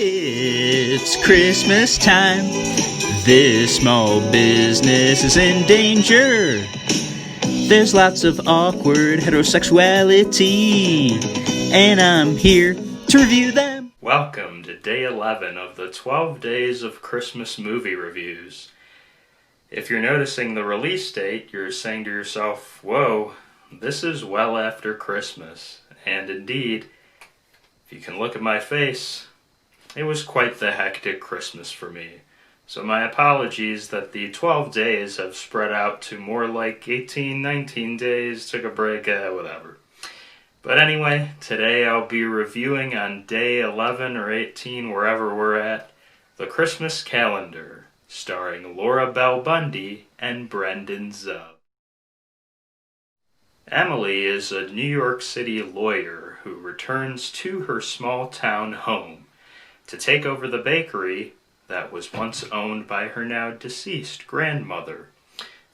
It's Christmas time. This small business is in danger. There's lots of awkward heterosexuality, and I'm here to review them. Welcome to day 11 of the 12 days of Christmas movie reviews. If you're noticing the release date, you're saying to yourself, whoa, this is well after Christmas. And indeed, if you can look at my face, it was quite the hectic Christmas for me. So my apologies that the 12 days have spread out to more like 18, 19 days, took a break, whatever. But anyway, today I'll be reviewing on day 11 or 18, wherever we're at, The Christmas Calendar, starring Laura Bell Bundy and Brendon. Emily is a New York City lawyer who returns to her small-town home to take over the bakery that was once owned by her now deceased grandmother.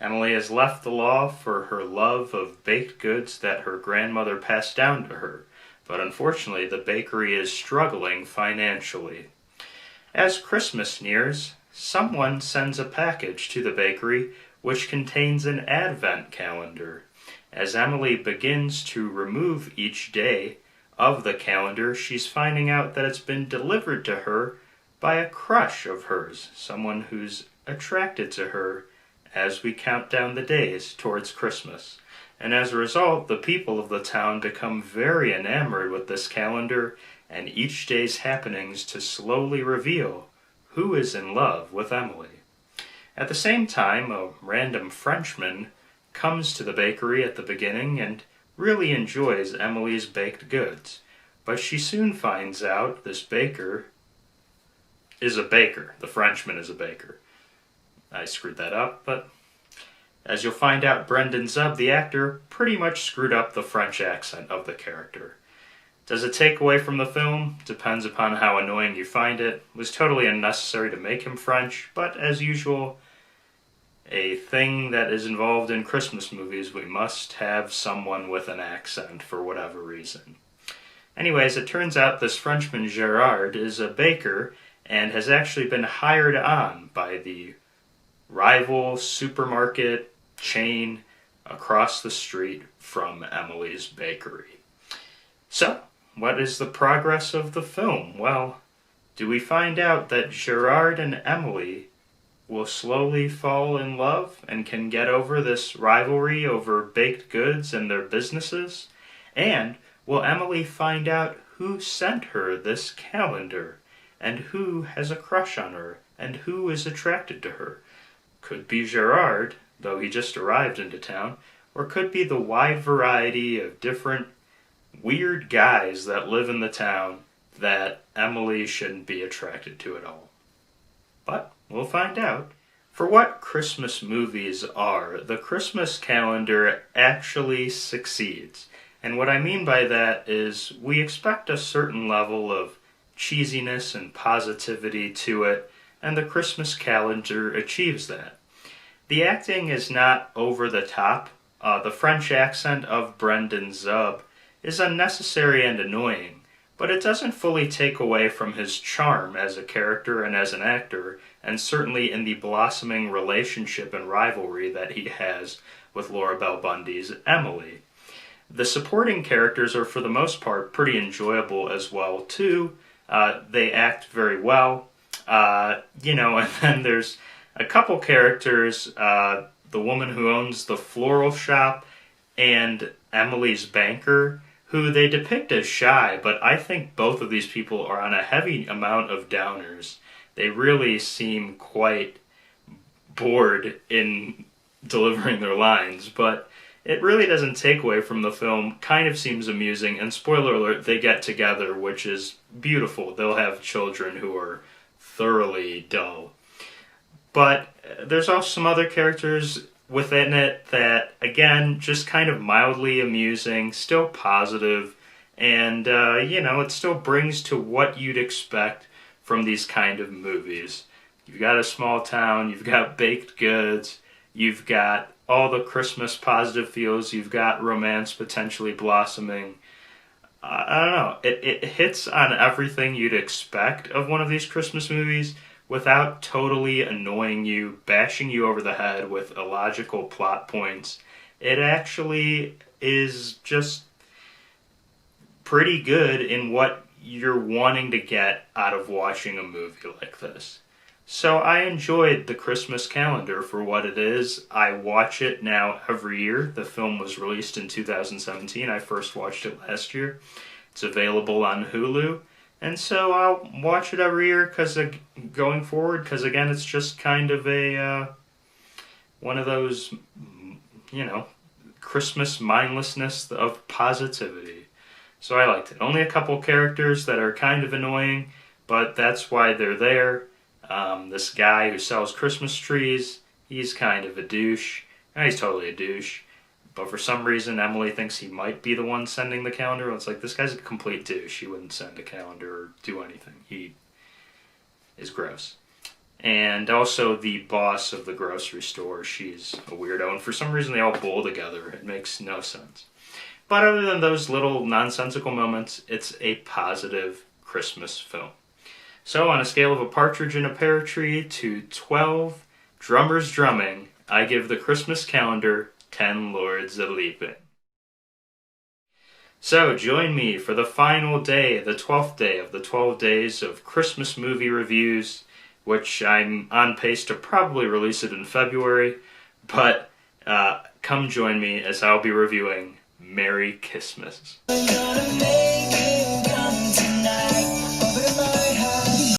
Emily has left the law for her love of baked goods that her grandmother passed down to her, but unfortunately the bakery is struggling financially. As Christmas nears, someone sends a package to the bakery which contains an advent calendar. As Emily begins to remove each day of the calendar, she's finding out that it's been delivered to her by a crush of hers, someone who's attracted to her as we count down the days towards Christmas. And as a result, the people of the town become very enamored with this calendar and each day's happenings to slowly reveal who is in love with Emily. At the same time, a random Frenchman comes to the bakery at the beginning and really enjoys Emily's baked goods. But she soon finds out this baker is a baker. The Frenchman is a baker. I screwed that up, but as you'll find out, Brendon, the actor, pretty much screwed up the French accent of the character. Does it take away from the film? Depends upon how annoying you find it. It was totally unnecessary to make him French, but as usual, a thing that is involved in Christmas movies, we must have someone with an accent for whatever reason. Anyways, it turns out this Frenchman Gerard is a baker and has actually been hired on by the rival supermarket chain across the street from Emily's bakery. So, what is the progress of the film? Well, do we find out that Gerard and Emily will slowly fall in love and can get over this rivalry over baked goods and their businesses? And will Emily find out who sent her this calendar and who has a crush on her and who is attracted to her? Could be Gerard, though he just arrived into town, or could be the wide variety of different weird guys that live in the town that Emily shouldn't be attracted to at all. But we'll find out. For what Christmas movies are, the Christmas calendar actually succeeds. And what I mean by that is we expect a certain level of cheesiness and positivity to it, and the Christmas calendar achieves that. The acting is not over the top. The French accent of Brendon is unnecessary and annoying, but it doesn't fully take away from his charm as a character and as an actor, and certainly in the blossoming relationship and rivalry that he has with Laura Bell Bundy's Emily. The supporting characters are for the most part pretty enjoyable as well too. They act very well, and then there's a couple characters, the woman who owns the floral shop and Emily's banker, who they depict as shy, but I think both of these people are on a heavy amount of downers. They really seem quite bored in delivering their lines, but it really doesn't take away from the film. Kind of seems amusing, and spoiler alert, they get together, which is beautiful. They'll have children who are thoroughly dull. But there's also some other characters within it that, again, just kind of mildly amusing, still positive, and, it still brings to what you'd expect from these kind of movies. You've got a small town, you've got baked goods, you've got all the Christmas positive feels, you've got romance potentially blossoming. I don't know. It hits on everything you'd expect of one of these Christmas movies without totally annoying you, bashing you over the head with illogical plot points. It actually is just pretty good in what you're wanting to get out of watching a movie like this. So I enjoyed the Christmas calendar for what it is. I watch it now every year. The film was released in 2017. I first watched it last year. It's available on Hulu. And so I'll watch it every year going forward, because again, it's just kind of a one of those, Christmas mindlessness of positivity. So I liked it. Only a couple characters that are kind of annoying, but that's why they're there. This guy who sells Christmas trees, he's kind of a douche. He's totally a douche. But for some reason, Emily thinks he might be the one sending the calendar. It's like, this guy's a complete douche. He wouldn't send a calendar or do anything. He is gross. And also the boss of the grocery store, she's a weirdo. And for some reason, they all bowl together. It makes no sense. But other than those little nonsensical moments, it's a positive Christmas film. So on a scale of a partridge in a pear tree to 12 drummers drumming, I give the Christmas calendar 10 lords a-leaping. So join me for the final day, the 12th day of the 12 days of Christmas movie reviews, which I'm on pace to probably release it in February, but come join me as I'll be reviewing Merry Christmas.